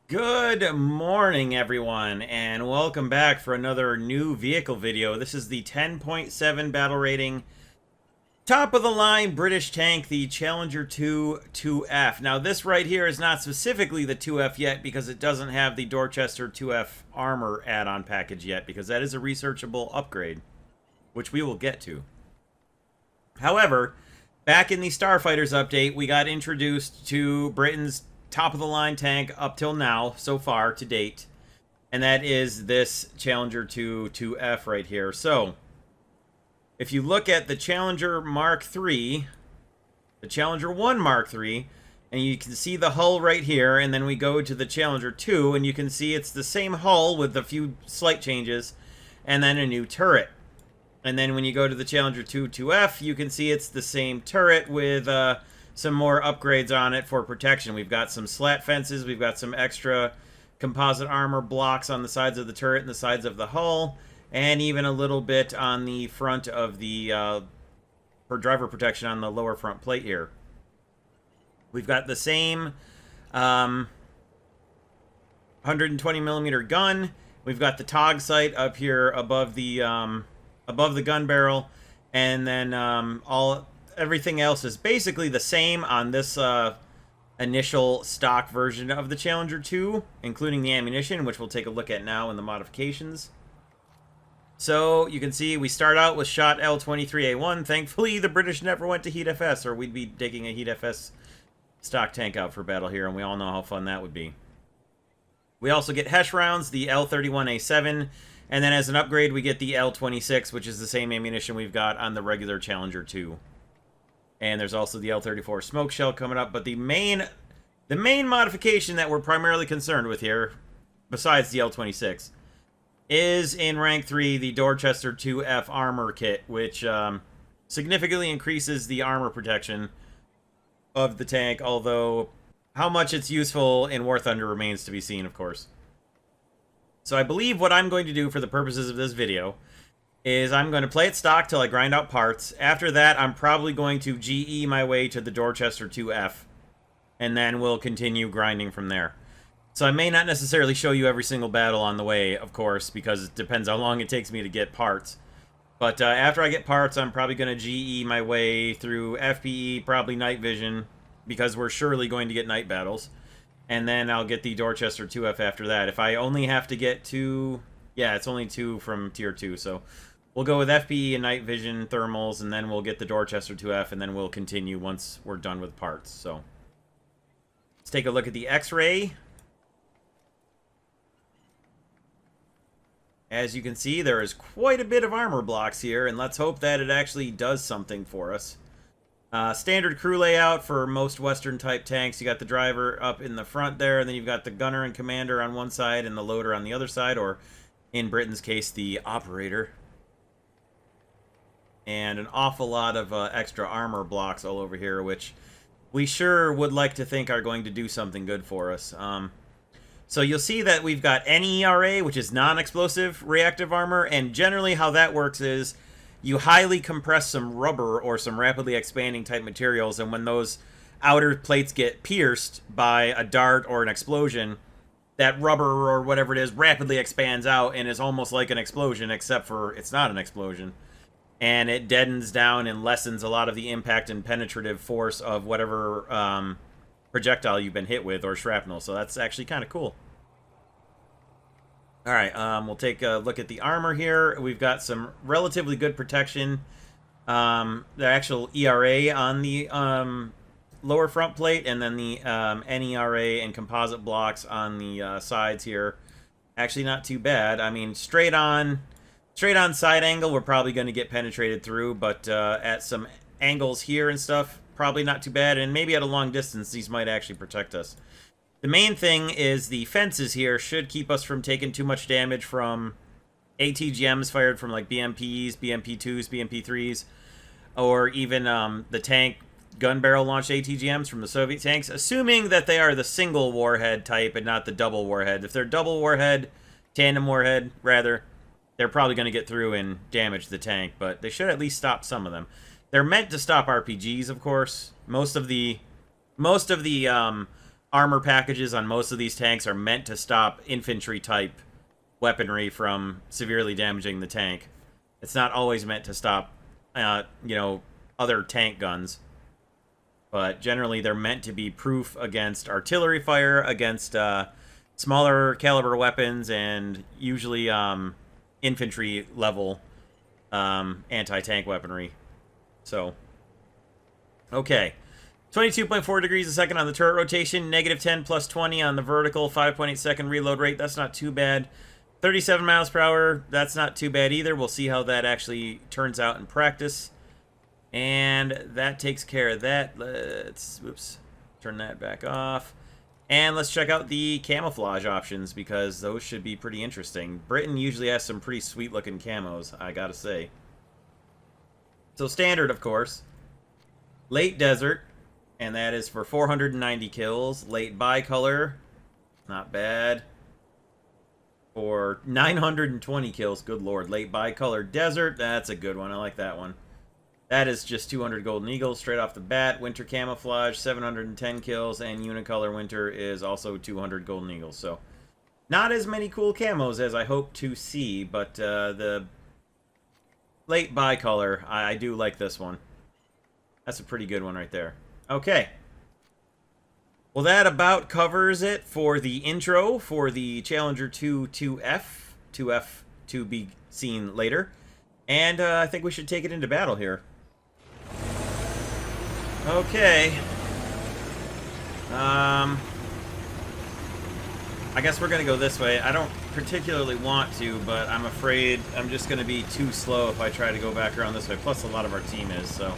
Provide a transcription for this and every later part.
Good morning, everyone, and welcome back for another new vehicle video. This is the 10.7 battle rating, top-of-the-line British tank, the Challenger 2 2F. Now, this right here is not specifically the 2F yet because it doesn't have the Dorchester 2F armor add-on package yet, because that is a researchable upgrade, which we will get to. However, back in the Starfighters update, we got introduced to Britain's top-of-the-line tank up till now, so far, to date. And that is this Challenger 2 2F right here. So, if you look at the Challenger Mark III, the Challenger 1 Mark III, and you can see the hull right here, and then we go to the Challenger 2, and you can see it's the same hull with a few slight changes, and then a new turret. And then when you go to the Challenger 2 2F, you can see it's the same turret with some more upgrades on it for protection. We've got some slat fences, we've got some extra composite armor blocks on the sides of the turret and the sides of the hull, and even a little bit on the front of the, for driver protection on the lower front plate here. We've got the same 120mm gun. We've got the TOG sight up here above the gun barrel, and then everything else is basically the same on this initial stock version of the Challenger 2, including the ammunition, which we'll take a look at now in the modifications. So you can see we start out with shot L23A1. Thankfully, the British never went to Heat FS, or we'd be digging a Heat FS stock tank out for battle here, and we all know how fun that would be. We also get Hesh rounds, the L31A7, and then as an upgrade, we get the L26, which is the same ammunition we've got on the regular Challenger 2. And there's also the L34 smoke shell coming up. But the main modification that we're primarily concerned with here, besides the L26, is in rank 3, the Dorchester 2F armor kit, which significantly increases the armor protection of the tank, although how much it's useful in War Thunder remains to be seen, of course. So I believe what I'm going to do for the purposes of this video is I'm going to play it stock till I grind out parts. After that, I'm probably going to GE my way to the Dorchester 2F, and then we'll continue grinding from there. So I may not necessarily show you every single battle on the way, of course, because it depends how long it takes me to get parts. But after I get parts, I'm probably going to GE my way through FPE, probably night vision, because we're surely going to get night battles. And then I'll get the Dorchester 2F after that. If I only have to get 2... Yeah, it's only 2 from Tier 2, so we'll go with FPE and night vision thermals, and then we'll get the Dorchester 2F, and then we'll continue once we're done with parts. So let's take a look at the X-ray. As you can see, there is quite a bit of armor blocks here, and let's hope that it actually does something for us. Standard crew layout for most Western-type tanks. You got the driver up in the front there, and then you've got the gunner and commander on one side and the loader on the other side, or in Britain's case, the operator. And an awful lot of extra armor blocks all over here, which we sure would like to think are going to do something good for us. So you'll see that we've got NERA, which is non-explosive reactive armor, and generally how that works is you highly compress some rubber or some rapidly expanding type materials, and when those outer plates get pierced by a dart or an explosion, that rubber or whatever it is rapidly expands out and is almost like an explosion, except for it's not an explosion. And it deadens down and lessens a lot of the impact and penetrative force of whatever projectile you've been hit with, or shrapnel. So that's actually kind of cool. Alright, we'll take a look at the armor here. We've got some relatively good protection. The actual ERA on the lower front plate, and then the NERA and composite blocks on the sides here. Actually not too bad. I mean, straight on side angle, we're probably going to get penetrated through, but at some angles here and stuff, probably not too bad, and maybe at a long distance, these might actually protect us. The main thing is the fences here should keep us from taking too much damage from ATGMs fired from like BMPs, BMP2s, BMP3s, or even the tank gun barrel launched ATGMs from the Soviet tanks, assuming that they are the single warhead type and not the double warhead. If they're double warhead, tandem warhead, rather, they're probably going to get through and damage the tank, but they should at least stop some of them. They're meant to stop RPGs, of course. Most of the armor packages on most of these tanks are meant to stop infantry-type weaponry from severely damaging the tank. It's not always meant to stop, you know, other tank guns. But generally, they're meant to be proof against artillery fire, against smaller caliber weapons, and usually infantry-level anti-tank weaponry. So, okay. 22.4 degrees a second on the turret rotation, negative 10 plus 20 on the vertical, 5.8 second reload rate. That's not too bad. 37 miles per hour, that's not too bad either. We'll see how that actually turns out in practice. And that takes care of that. Let's, whoops, turn that back off. And let's check out the camouflage options, because those should be pretty interesting. Britain usually has some pretty sweet looking camos, I gotta say. So standard, of course. Late desert, and that is for 490 kills. Late bicolor, not bad. For 920 kills, good lord. Late bicolor desert, that's a good one. I like that one. That is just 200 golden eagles straight off the bat. Winter camouflage, 710 kills, and unicolor winter is also 200 golden eagles. So, not as many cool camos as I hope to see, but the late bicolor, I do like this one. That's a pretty good one right there. Okay. Well, that about covers it for the intro for the Challenger 2 2F. 2F to be seen later. And I think we should take it into battle here. Okay. I guess we're going to go this way. I don't particularly want to, but I'm afraid I'm just going to be too slow if I try to go back around this way. Plus, a lot of our team is, so...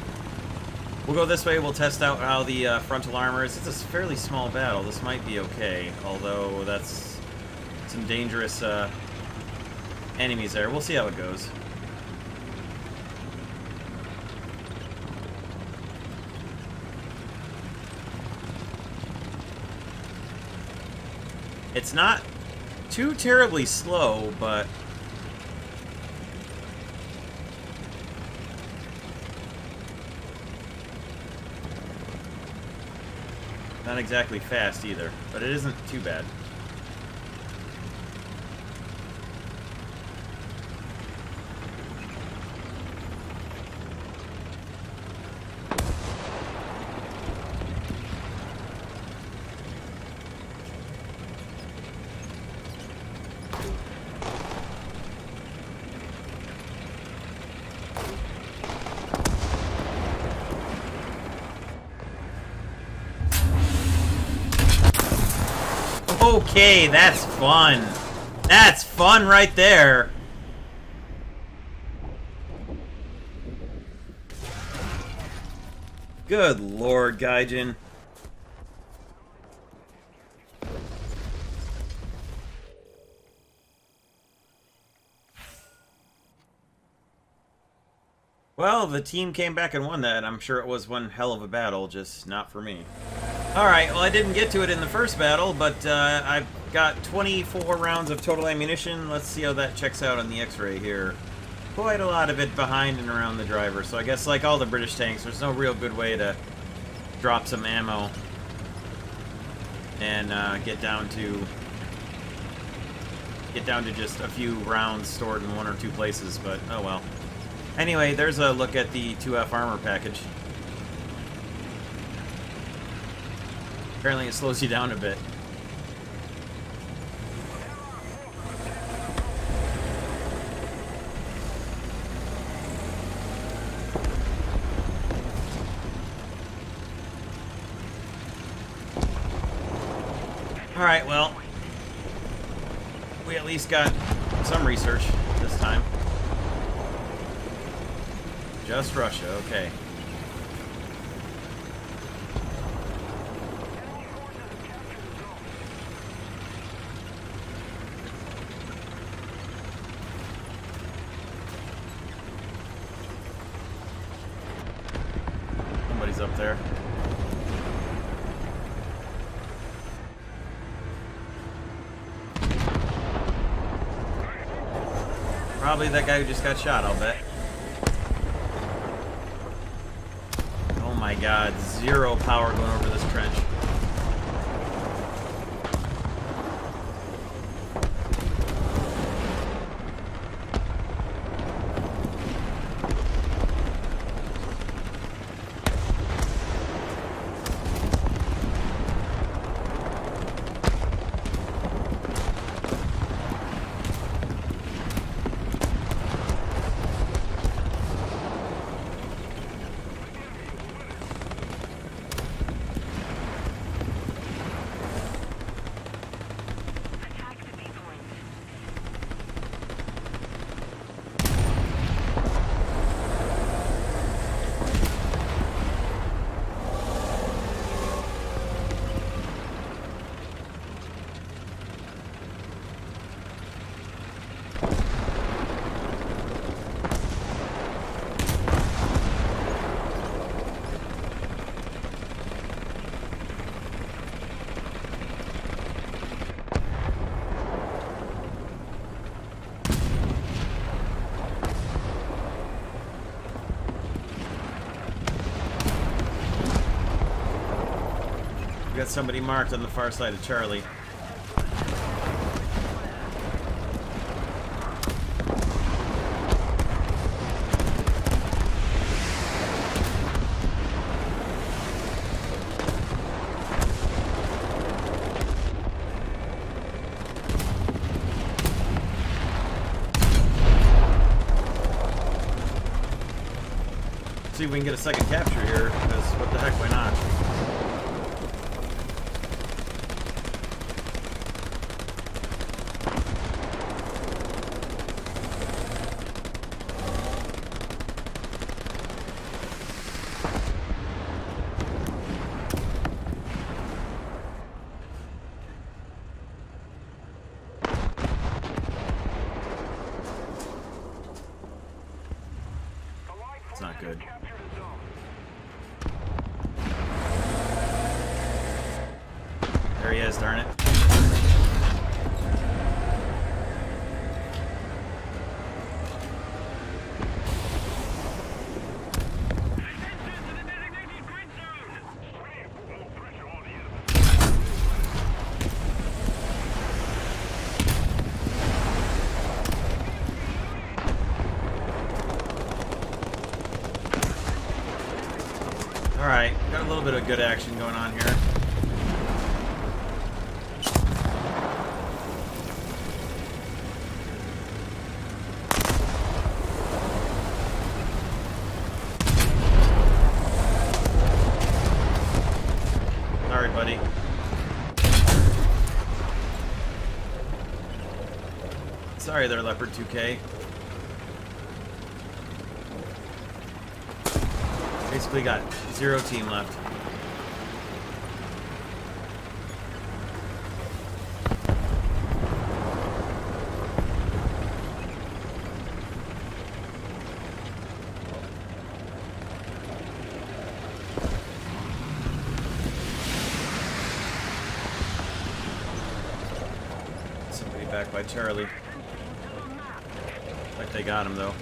We'll go this way. We'll test out how the frontal armor is. It's a fairly small battle. This might be okay, although that's some dangerous enemies there. We'll see how it goes. It's not too terribly slow, but... not exactly fast either, but it isn't too bad. Okay, that's fun. That's fun right there. Good lord, Gaijin. Well, the team came back and won that. I'm sure it was one hell of a battle, just not for me. Alright, well I didn't get to it in the first battle, but I've got 24 rounds of total ammunition. Let's see how that checks out on the X-ray here. Quite a lot of it behind and around the driver, so I guess like all the British tanks, there's no real good way to drop some ammo and get down to just a few rounds stored in one or two places, but oh well. Anyway, there's a look at the 2F armor package. Apparently it slows you down a bit. Alright, well, we at least got some research this time. Just Russia, okay. Somebody's up there. Probably that guy who just got shot, I'll bet. Oh my god, zero power going over this trench. got somebody marked on the far side of Charlie. See if we can get a second capture here, because what the heck, why not? It's not good. There he is, darn it. Alright, got a little bit of good action going on here. Sorry, buddy. Sorry there, Leopard 2K. Basically got 0 team left. Somebody back by Charlie. Looks like they got him though.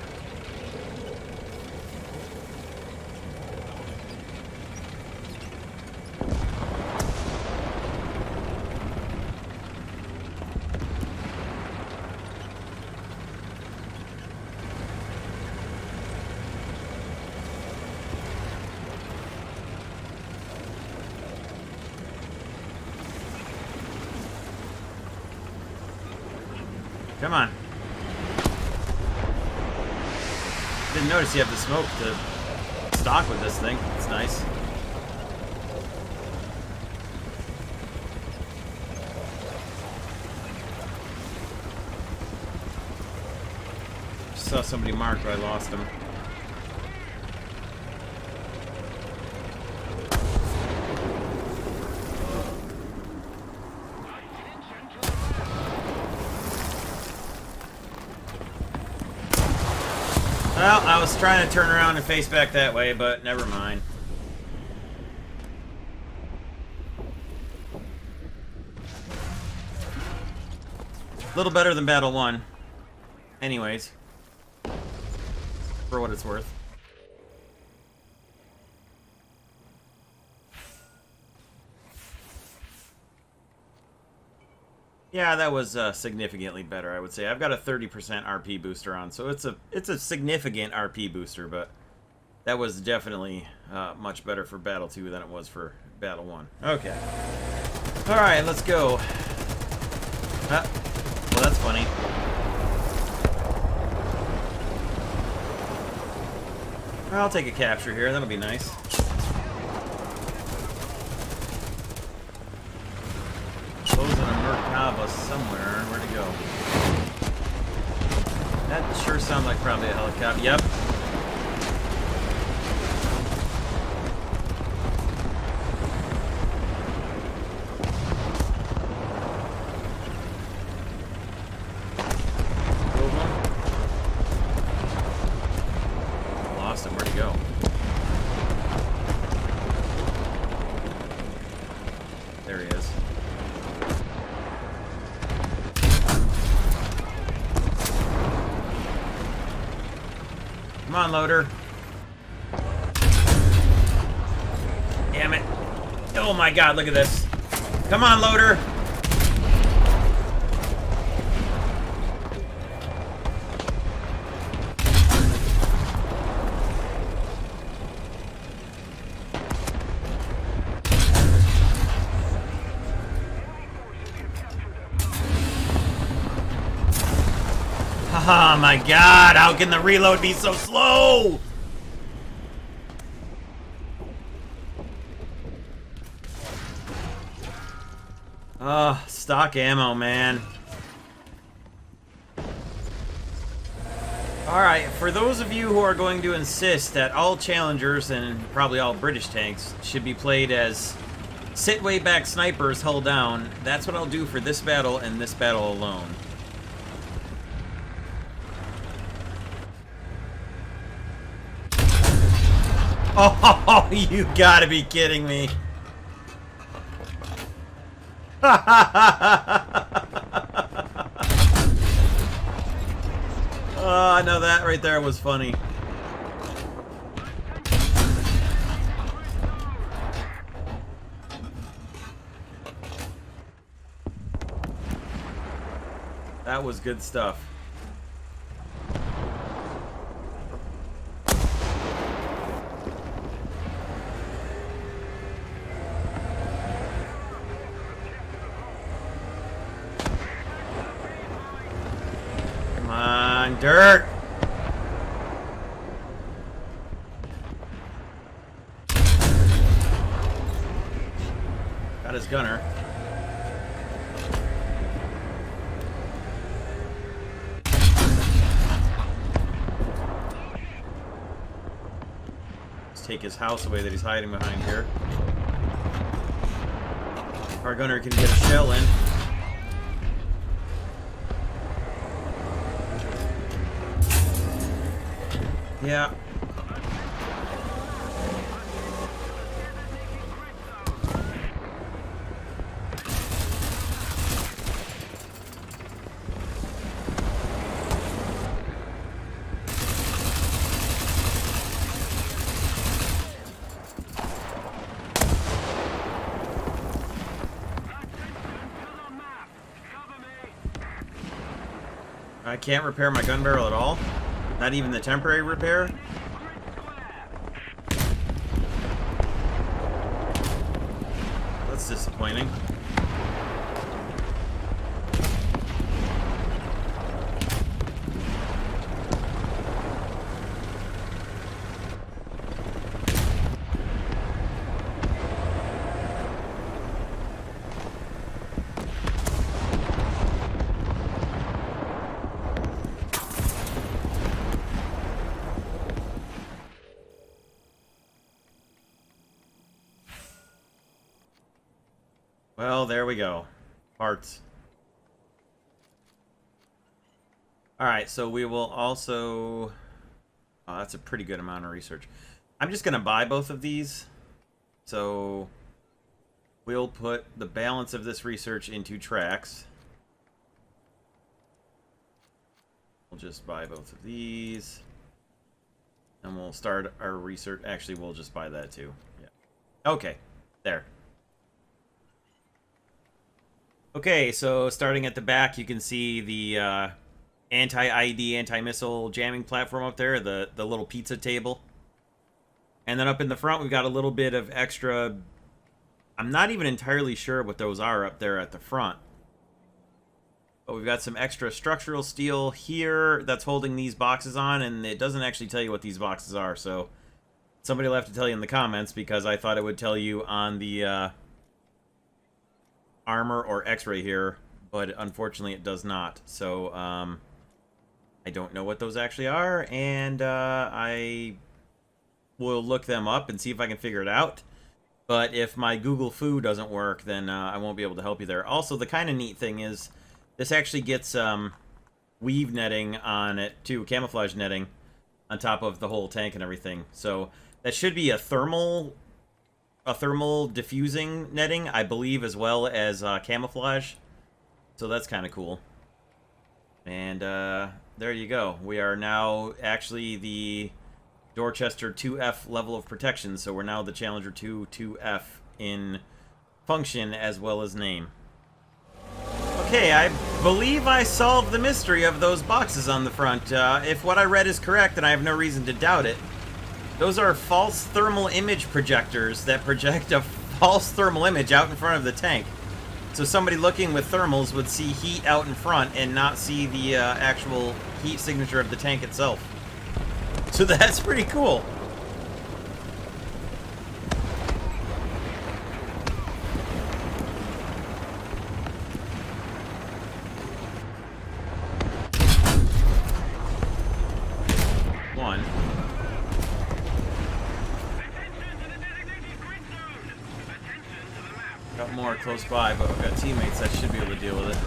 Come on. Didn't notice you have the smoke to stock with this thing. It's nice. Just saw somebody marked, but I lost him. Well, I was trying to turn around and face back that way, but never mind. A little better than Battle 1. Anyways. For what it's worth. Yeah, that was significantly better, I would say. I've got a 30% RP booster on, so it's a significant RP booster, but that was definitely much better for Battle 2 than it was for Battle 1. Okay. Alright, let's go. Well, that's funny. I'll take a capture here, that'll be nice. Somewhere. Where'd it go? That sure sounds like probably a helicopter. Yep. Lost him. Where'd he go? There he is. Come on, loader. Damn it. Oh my god, look at this. Come on, loader. Oh my god, how can the reload be so slow? Stock ammo, man. Alright, for those of you who are going to insist that all Challengers, and probably all British tanks, should be played as sit way back snipers hull down, that's what I'll do for this battle and this battle alone. Oh, you gotta be kidding me. Oh, I know that right there was funny. That was good stuff. Come on, dirt! Got his gunner. Let's take his house away that he's hiding behind here. Our gunner can get a shell in. Yeah. I can't repair my gun barrel at all? Not even the temporary repair? That's disappointing. Well, there we go. Parts. Alright, so we will also... Oh, that's a pretty good amount of research. I'm just going to buy both of these. So we'll put the balance of this research into tracks. We'll just buy both of these. And we'll start our research. Actually, we'll just buy that too. Yeah. Okay. There. Okay, so starting at the back, you can see the anti-ID, anti-missile jamming platform up there, the little pizza table. And then up in the front, we've got a little bit of extra... I'm not even entirely sure what those are up there at the front. But we've got some extra structural steel here that's holding these boxes on, and it doesn't actually tell you what these boxes are, so somebody will have to tell you in the comments, because I thought it would tell you on the... armor or x-ray here, but unfortunately it does not. So I don't know what those actually are, and I will look them up and see if I can figure it out. But if my Google Foo doesn't work, then I won't be able to help you there. Also, the kind of neat thing is this actually gets weave netting on it too, camouflage netting on top of the whole tank and everything. So that should be a thermal diffusing netting, I believe, as well as camouflage. So that's kind of cool. And there you go. We are now actually the Dorchester 2F level of protection. So we're now the Challenger 2 2F in function as well as name. Okay, I believe I solved the mystery of those boxes on the front. If what I read is correct, and I have no reason to doubt it, those are false thermal image projectors that project a false thermal image out in front of the tank. So somebody looking with thermals would see heat out in front and not see the actual heat signature of the tank itself. So that's pretty cool. One. Got more close by, but we've got teammates that should be able to deal with it.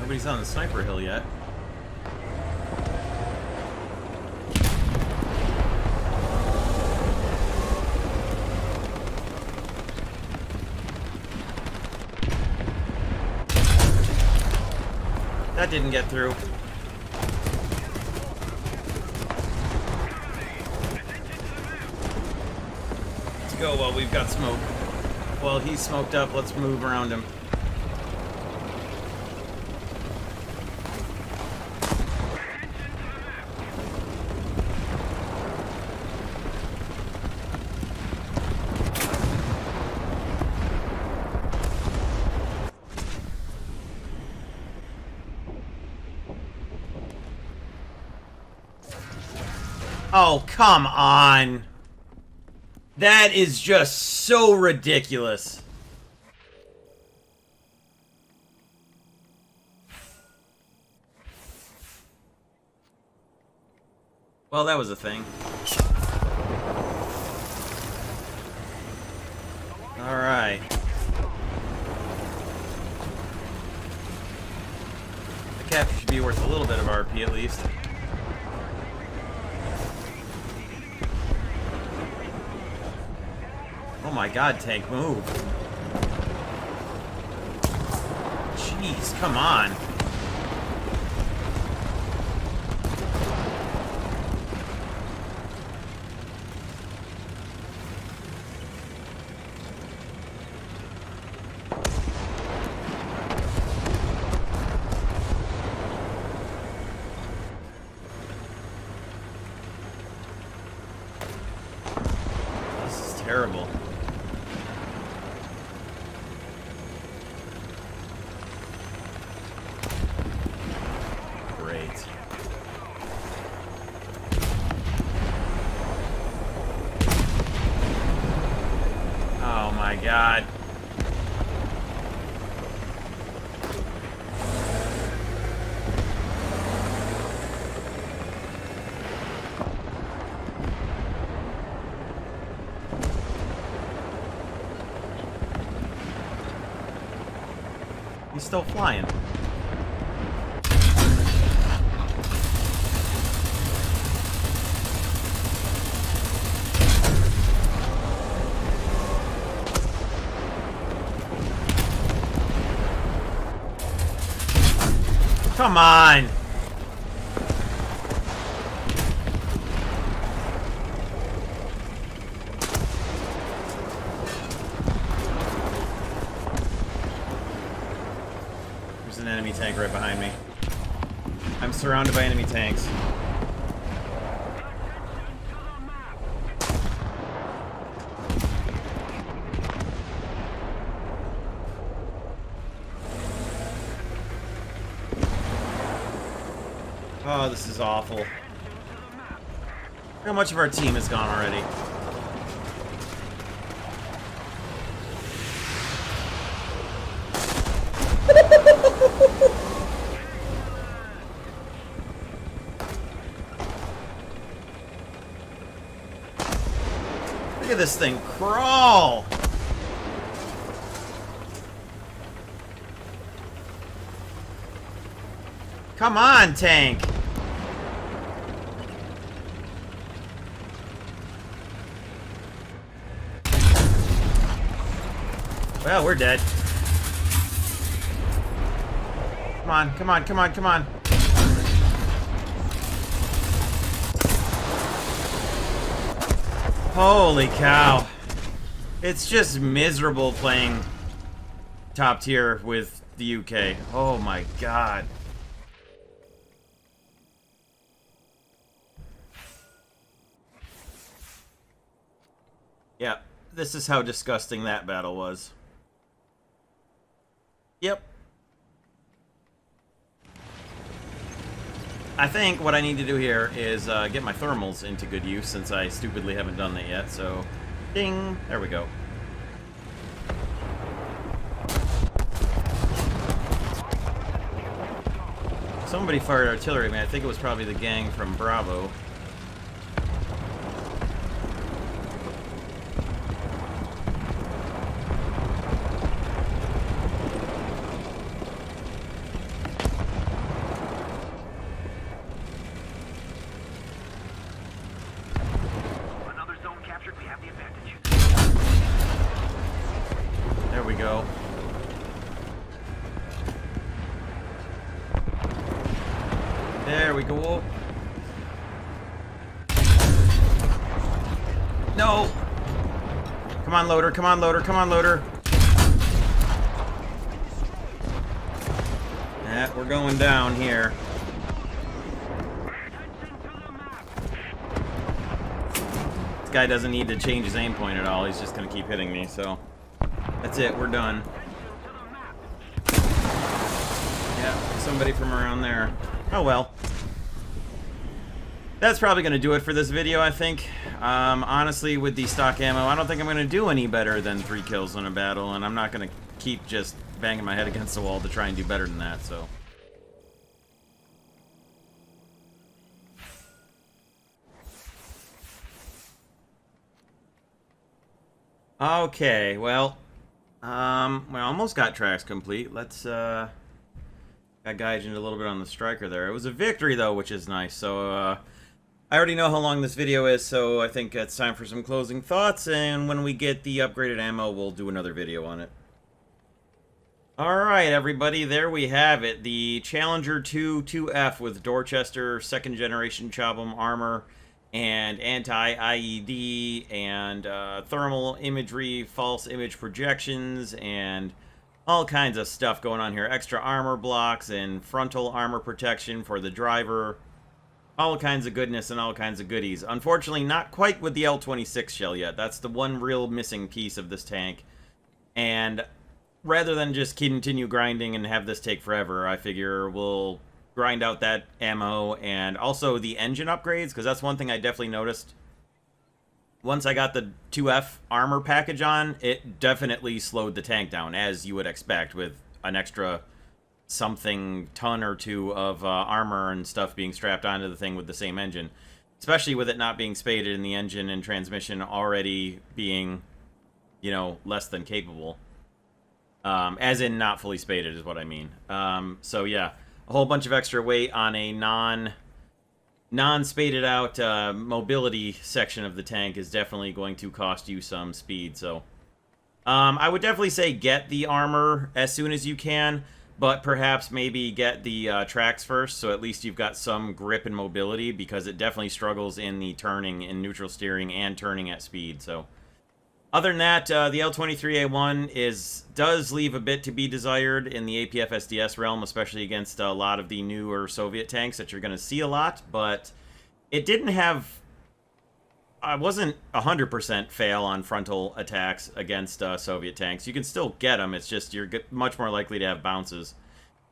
Nobody's on the sniper hill yet. That didn't get through. Let's go while we've got smoke. While he's smoked up, let's move around him. Oh, come on. That is just so ridiculous. Well, that was a thing. All right. The capture should be worth a little bit of RP at least. Oh my god, tank, move. Jeez, come on. This is terrible. God. He's still flying. Come on! There's an enemy tank right behind me. I'm surrounded by enemy tanks. Oh, this is awful. How much of our team is gone already? Look at this thing crawl! Come on, tank! Well, we're dead. Come on, come on, come on, come on. Holy cow. It's just miserable playing top tier with the UK. Oh my god. Yeah, this is how disgusting that battle was. Yep. I think what I need to do here is get my thermals into good use, since I stupidly haven't done that yet, so... Ding! There we go. Somebody fired artillery, man. I think it was probably the gang from Bravo. There we go. There we go. No! Come on, loader, come on, loader, come on, loader. Yeah, we're going down here. This guy doesn't need to change his aim point at all. He's just gonna keep hitting me, so... That's it, we're done. Yeah, somebody from around there. Oh well. That's probably going to do it for this video, I think. Honestly, with the stock ammo, I don't think I'm going to do any better than 3 kills in a battle, and I'm not going to keep just banging my head against the wall to try and do better than that, so... Okay, well... we almost got tracks complete. Let's, got gauged a little bit on the striker there. It was a victory, though, which is nice. So, I already know how long this video is, so I think it's time for some closing thoughts, and when we get the upgraded ammo, we'll do another video on it. Alright, everybody, there we have it. The Challenger 2 2F with Dorchester, 2nd generation Chobham armor, and anti-IED, and thermal imagery, false image projections, and all kinds of stuff going on here. Extra armor blocks and frontal armor protection for the driver. All kinds of goodness and all kinds of goodies. Unfortunately, not quite with the L26 shell yet. That's the one real missing piece of this tank. And rather than just continue grinding and have this take forever, I figure we'll grind out that ammo and also the engine upgrades, because that's one thing I definitely noticed. Once I got the 2F armor package on, it definitely slowed the tank down, as you would expect, with an extra something ton or two of armor and stuff being strapped onto the thing with the same engine. Especially with it not being spaded and the engine and transmission already being, you know, less than capable. As in not fully spaded is what I mean. So yeah, a whole bunch of extra weight on a non-spaded out mobility section of the tank is definitely going to cost you some speed. So I would definitely say get the armor as soon as you can, but perhaps maybe get the tracks first, so at least you've got some grip and mobility, because it definitely struggles in the turning, in neutral steering, and turning at speed. So other than that, the L23A1 does leave a bit to be desired in the APFSDS realm, especially against a lot of the newer Soviet tanks that you're going to see a lot, but it didn't have... I wasn't 100% fail on frontal attacks against Soviet tanks. You can still get them, it's just you're much more likely to have bounces,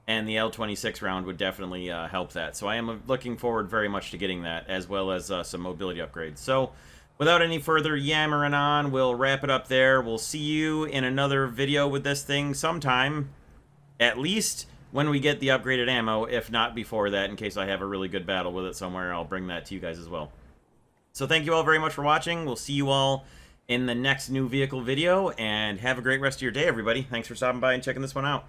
and the L26 round would definitely help that. So I am looking forward very much to getting that, as well as some mobility upgrades. So without any further yammering on, we'll wrap it up there. We'll see you in another video with this thing sometime, at least when we get the upgraded ammo, if not before that, in case I have a really good battle with it somewhere. I'll bring that to you guys as well. So thank you all very much for watching. We'll see you all in the next new vehicle video, and have a great rest of your day, everybody. Thanks for stopping by and checking this one out.